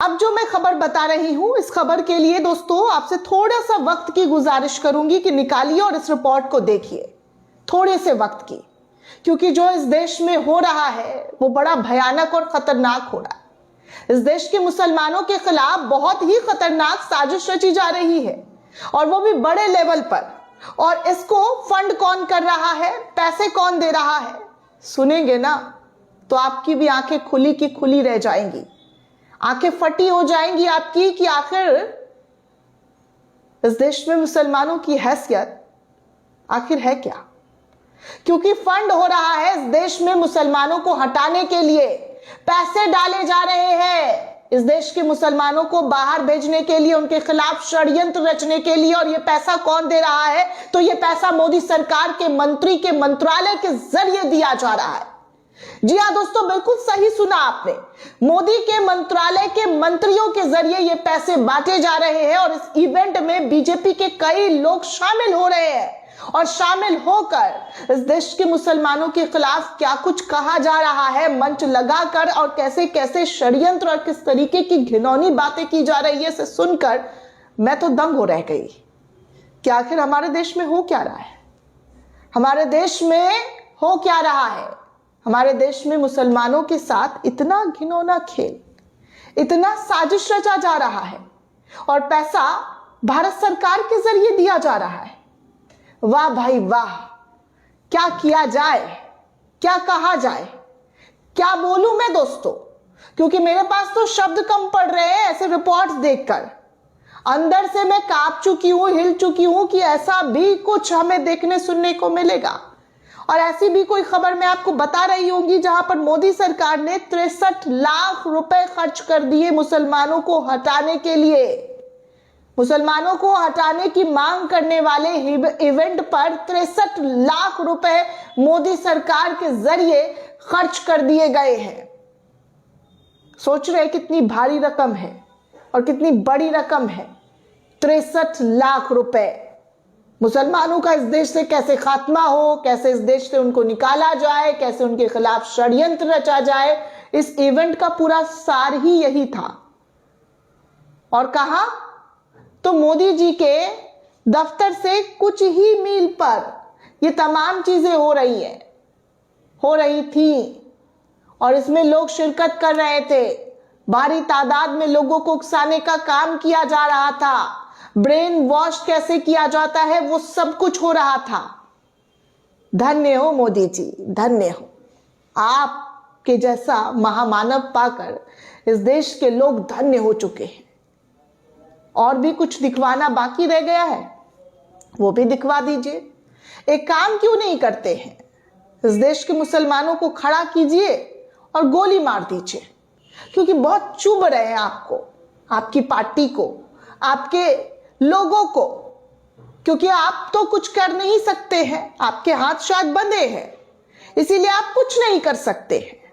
अब जो मैं खबर बता रही हूं, इस खबर के लिए दोस्तों आपसे थोड़ा सा वक्त की गुजारिश करूंगी कि निकालिए और इस रिपोर्ट को देखिए, थोड़े से वक्त की, क्योंकि जो इस देश में हो रहा है वो बड़ा भयानक और खतरनाक हो रहा है। इस देश के मुसलमानों के खिलाफ बहुत ही खतरनाक साजिश रची जा रही है, और वो भी बड़े लेवल पर। और इसको फंड कौन कर रहा है, पैसे कौन दे रहा है, सुनेंगे ना तो आपकी भी आंखें खुली की खुली रह जाएंगी, आंखें फटी हो जाएंगी आपकी कि आखिर इस देश में मुसलमानों की हैसियत आखिर है क्या। क्योंकि फंड हो रहा है इस देश में मुसलमानों को हटाने के लिए, पैसे डाले जा रहे हैं इस देश के मुसलमानों को बाहर भेजने के लिए, उनके खिलाफ षड्यंत्र रचने के लिए। और ये पैसा कौन दे रहा है, तो ये पैसा मोदी सरकार के मंत्री के मंत्रालय के जरिए दिया जा रहा है। जी हाँ दोस्तों, बिल्कुल सही सुना आपने, मोदी के मंत्रालय के मंत्रियों के जरिए ये पैसे बांटे जा रहे हैं। और इस इवेंट में बीजेपी के कई लोग शामिल हो रहे हैं, और शामिल होकर इस देश के मुसलमानों के खिलाफ क्या कुछ कहा जा रहा है मंच लगाकर, और कैसे कैसे षड्यंत्र और किस तरीके की घिनौनी बातें की जा रही है, इसे सुनकर मैं तो दंग हो रह गई कि आखिर हमारे देश में हो क्या रहा है, हमारे देश में हो क्या रहा है। हमारे देश में मुसलमानों के साथ इतना घिनौना खेल, इतना साजिश रचा जा रहा है, और पैसा भारत सरकार के जरिए दिया जा रहा है। वाह भाई वाह, क्या किया जाए, क्या कहा जाए, क्या बोलूं मैं दोस्तों, क्योंकि मेरे पास तो शब्द कम पड़ रहे हैं ऐसे रिपोर्ट्स देखकर। अंदर से मैं कांप चुकी हूं, हिल चुकी हूं कि ऐसा भी कुछ हमें देखने सुनने को मिलेगा। और ऐसी भी कोई खबर मैं आपको बता रही होंगी जहां पर मोदी सरकार ने 63 लाख रुपए खर्च कर दिए मुसलमानों को हटाने के लिए। मुसलमानों को हटाने की मांग करने वाले इवेंट पर 63 लाख रुपए मोदी सरकार के जरिए खर्च कर दिए गए हैं। सोच रहे कितनी भारी रकम है और कितनी बड़ी रकम है। 63 लाख रुपए मुसलमानों का इस देश से कैसे खात्मा हो, कैसे इस देश से उनको निकाला जाए, कैसे उनके खिलाफ षड्यंत्र रचा जाए, इस इवेंट का पूरा सार ही यही था। और कहा तो मोदी जी के दफ्तर से कुछ ही मील पर ये तमाम चीजें हो रही थी, और इसमें लोग शिरकत कर रहे थे। भारी तादाद में लोगों को उकसाने का काम किया जा रहा था, ब्रेन वॉश कैसे किया जाता है वो सब कुछ हो रहा था। धन्य हो मोदी जी, धन्य हो, आपके जैसा महामानव पाकर इस देश के लोग धन्य हो चुके हैं। और भी कुछ दिखवाना बाकी रह गया है, वो भी दिखवा दीजिए। एक काम क्यों नहीं करते हैं, इस देश के मुसलमानों को खड़ा कीजिए और गोली मार दीजिए, क्योंकि बहुत चुभ रहे हैं आपको, आपकी पार्टी को, आपके लोगों को, क्योंकि आप तो कुछ कर नहीं सकते हैं, आपके हाथ शायद बंधे हैं, इसीलिए आप कुछ नहीं कर सकते हैं,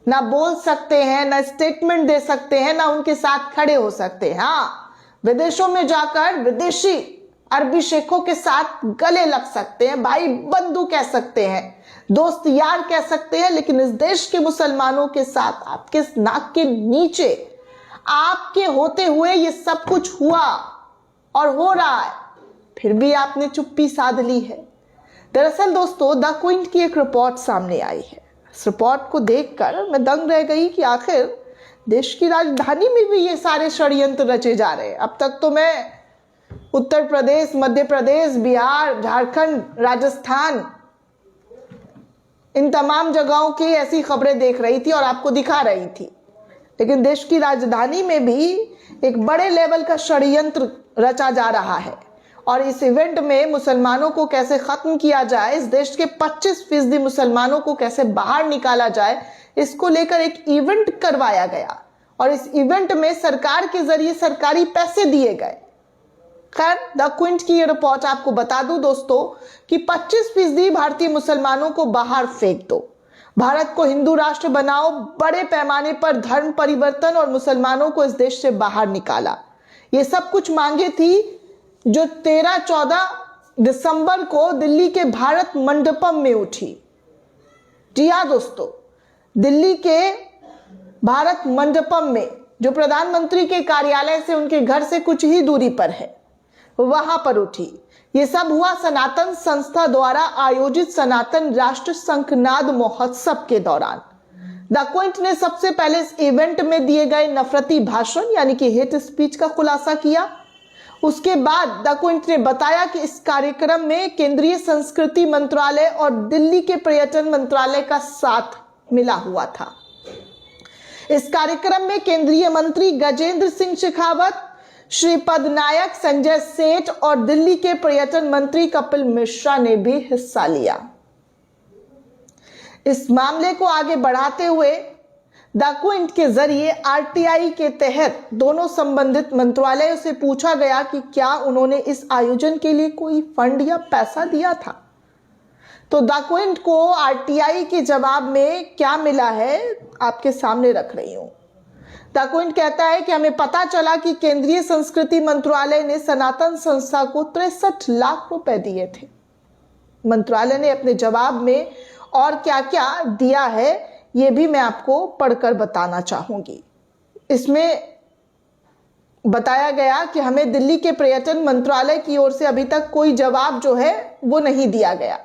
ना बोल सकते हैं, ना स्टेटमेंट दे सकते हैं, ना उनके साथ खड़े हो सकते हैं। हाँ, विदेशों में जाकर विदेशी अरबी शेखों के साथ गले लग सकते हैं, भाई बंधु कह सकते हैं, दोस्त यार कह सकते हैं, लेकिन इस देश के मुसलमानों के साथ आपके नाक के नीचे आपके होते हुए ये सब कुछ हुआ और हो रहा है, फिर भी आपने चुप्पी साध ली है। दरअसल दोस्तों, द क्विंट की एक रिपोर्ट सामने आई है। इस रिपोर्ट को देखकर मैं दंग रह गई कि आखिर देश की राजधानी में भी ये सारे षड्यंत्र रचे जा रहे हैं। अब तक तो मैं उत्तर प्रदेश, मध्य प्रदेश, बिहार, झारखंड, राजस्थान, इन तमाम जगहों की ऐसी खबरें देख रही थी और आपको दिखा रही थी, लेकिन देश की राजधानी में भी एक बड़े लेवल का षड्यंत्र रचा जा रहा है। और इस इवेंट में मुसलमानों को कैसे खत्म किया जाए, इस देश के 25% मुसलमानों को कैसे बाहर निकाला जाए, इसको लेकर एक इवेंट करवाया गया। और इस इवेंट में सरकार के जरिए सरकारी पैसे दिए गए। खैर, द क्विंट की ये रिपोर्ट आपको बता दूं दोस्तों कि 25% भारतीय मुसलमानों को बाहर फेंक दो, भारत को हिंदू राष्ट्र बनाओ, बड़े पैमाने पर धर्म परिवर्तन और मुसलमानों को इस देश से बाहर निकाला, ये सब कुछ मांगे थी जो 13-14 दिसंबर को दिल्ली के भारत मंडपम में उठी। जी हाँ दोस्तों, दिल्ली के भारत मंडपम में जो प्रधानमंत्री के कार्यालय से उनके घर से कुछ ही दूरी पर है, वहां पर उठी। ये सब हुआ सनातन संस्था द्वारा आयोजित सनातन राष्ट्र शंखनाद महोत्सव के दौरान। द क्विंट ने सबसे पहले इस इवेंट में दिए गए नफरती भाषण यानी कि हेट स्पीच का खुलासा किया। उसके बाद द क्विंट ने बताया कि इस कार्यक्रम में केंद्रीय संस्कृति मंत्रालय और दिल्ली के पर्यटन मंत्रालय का साथ मिला हुआ था। इस कार्यक्रम में केंद्रीय मंत्री गजेंद्र सिंह शेखावत, श्रीपद नायक, संजय सेठ और दिल्ली के पर्यटन मंत्री कपिल मिश्रा ने भी हिस्सा लिया। इस मामले को आगे बढ़ाते हुए द क्विंट के जरिए आरटीआई के तहत दोनों संबंधित मंत्रालयों से पूछा गया कि क्या उन्होंने इस आयोजन के लिए कोई फंड या पैसा दिया था। तो द क्विंट को आरटीआई के जवाब में क्या मिला है आपके सामने रख रही हूं। द क्विंट कहता है कि हमें पता चला कि केंद्रीय संस्कृति मंत्रालय ने सनातन संस्था को 63 लाख रुपए दिए थे। मंत्रालय ने अपने जवाब में और क्या क्या दिया है ये भी मैं आपको पढ़कर बताना चाहूंगी। इसमें बताया गया कि हमें दिल्ली के पर्यटन मंत्रालय की ओर से अभी तक कोई जवाब जो है वो नहीं दिया गया।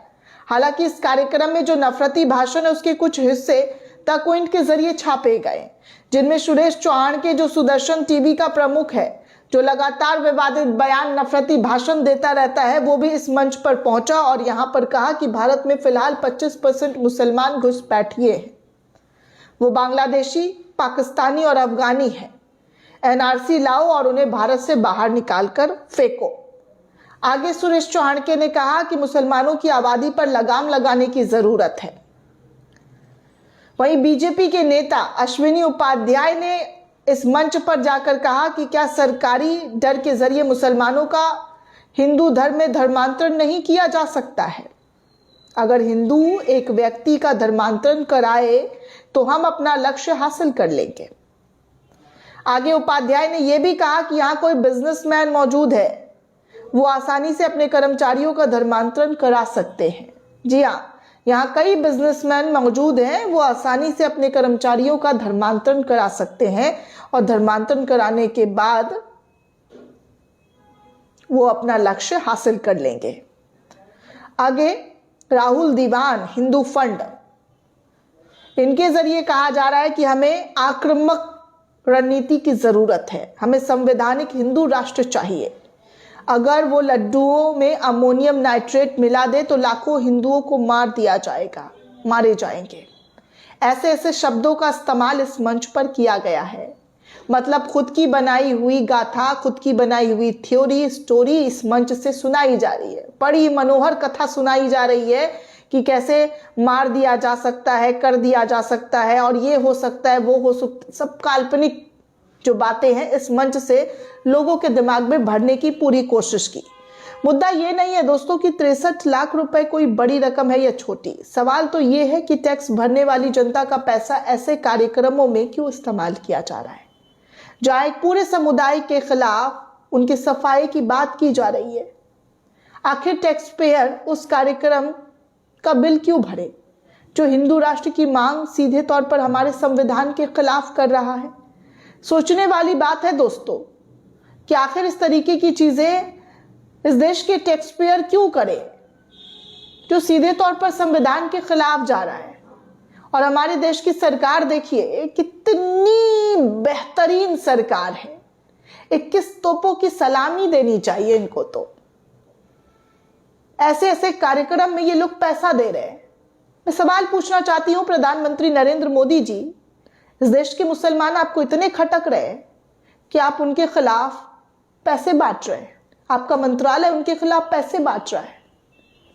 हालांकि इस कार्यक्रम में जो नफरती भाषण है उसके कुछ हिस्से द क्विंट के जरिए छापे गए, जिनमें सुरेश चौहान के जो सुदर्शन टीवी का प्रमुख है, जो लगातार विवादित बयान नफरती भाषण देता रहता है, वो भी इस मंच पर पहुंचा और यहां पर कहा कि भारत में फिलहाल 25% मुसलमान घुसपैठिए हैं। वो बांग्लादेशी, पाकिस्तानी और अफगानी है। एनआरसी लाओ और उन्हें भारत से बाहर निकालकर फेंको। आगे सुरेश चौहान के ने कहा कि मुसलमानों की आबादी पर लगाम लगाने की जरूरत है। वहीं बीजेपी के नेता अश्विनी उपाध्याय ने इस मंच पर जाकर कहा कि क्या सरकारी डर के जरिए मुसलमानों का हिंदू धर्म में धर्मांतरण नहीं किया जा सकता है। अगर हिंदू एक व्यक्ति का धर्मांतरण कराए तो हम अपना लक्ष्य हासिल कर लेंगे। आगे उपाध्याय ने यह भी कहा कि यहाँ कोई बिजनेसमैन मौजूद है, वो आसानी से अपने कर्मचारियों का धर्मांतरण करा सकते हैं। जी हाँ, यहाँ कई बिजनेसमैन मौजूद हैं, वो आसानी से अपने कर्मचारियों का धर्मांतरण करा सकते हैं और धर्मांतरण कराने के बाद वो अपना लक्ष्य हासिल कर लेंगे। आगे राहुल दीवान हिंदू फंड, इनके जरिए कहा जा रहा है कि हमें आक्रामक रणनीति की जरूरत है, हमें संवैधानिक हिंदू राष्ट्र चाहिए। अगर वो लड्डुओं में अमोनियम नाइट्रेट मिला दे तो लाखों हिंदुओं को मार दिया जाएगा, मारे जाएंगे। ऐसे ऐसे शब्दों का इस्तेमाल इस मंच पर किया गया है। मतलब खुद की बनाई हुई गाथा, खुद की बनाई हुई थ्योरी, स्टोरी इस मंच से सुनाई जा रही है। बड़ी मनोहर कथा सुनाई जा रही है कि कैसे मार दिया जा सकता है, कर दिया जा सकता है और ये हो सकता है, वो हो सकता, सब काल्पनिक जो बातें हैं इस मंच से लोगों के दिमाग में भरने की पूरी कोशिश की। मुद्दा ये नहीं है दोस्तों कि 63 लाख रुपए कोई बड़ी रकम है या छोटी। सवाल तो ये है कि टैक्स भरने वाली जनता का पैसा ऐसे कार्यक्रमों में क्यों इस्तेमाल किया जा रहा है, जहां एक पूरे समुदाय के खिलाफ उनकी सफाई की बात की जा रही है। आखिर टैक्स पेयर उस कार्यक्रम का बिल क्यों भरे जो हिंदू राष्ट्र की मांग सीधे तौर पर हमारे संविधान के खिलाफ कर रहा है। सोचने वाली बात है दोस्तों कि आखिर इस तरीके की चीजें इस देश के टैक्स पेयर क्यों करे जो सीधे तौर पर संविधान के खिलाफ जा रहा है। और हमारे देश की सरकार देखिए कितनी बेहतरीन सरकार है, 21 तोपों की सलामी देनी चाहिए इनको। तो ऐसे ऐसे कार्यक्रम में ये लोग पैसा दे रहे हैं। मैं सवाल पूछना चाहती हूं प्रधानमंत्री नरेंद्र मोदी जी, इस देश के मुसलमान आपको इतने खटक रहे हैं कि आप उनके खिलाफ पैसे बांट रहे हैं, आपका मंत्रालय उनके खिलाफ पैसे बांट रहा है।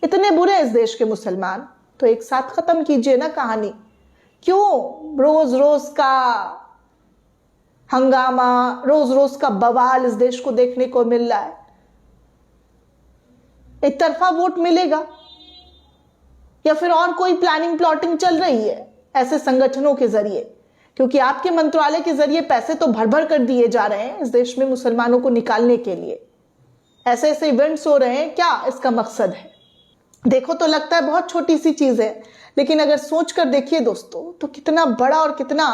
इतने बुरे इस देश के मुसलमान, तो एक साथ खत्म कीजिए ना कहानी। क्यों रोज रोज का हंगामा, रोज रोज का बवाल इस देश को देखने को मिल रहा है। एक तरफा वोट मिलेगा या फिर और कोई प्लानिंग प्लॉटिंग चल रही है ऐसे संगठनों के जरिए, क्योंकि आपके मंत्रालय के जरिए पैसे तो भर भर कर दिए जा रहे हैं इस देश में मुसलमानों को निकालने के लिए। ऐसे ऐसे इवेंट्स हो रहे हैं, क्या इसका मकसद है? देखो तो लगता है बहुत छोटी सी चीज है, लेकिन अगर सोच कर देखिए दोस्तों तो कितना बड़ा और कितना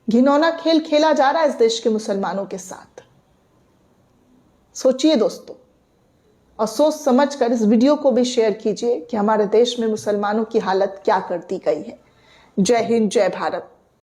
घिनौना खेल खेला जा रहा है इस देश के मुसलमानों के साथ। सोचिए दोस्तों, और सोच समझकर इस वीडियो को भी शेयर कीजिए कि हमारे देश में मुसलमानों की हालत क्या कर दी गई है। जय हिंद, जय भारत।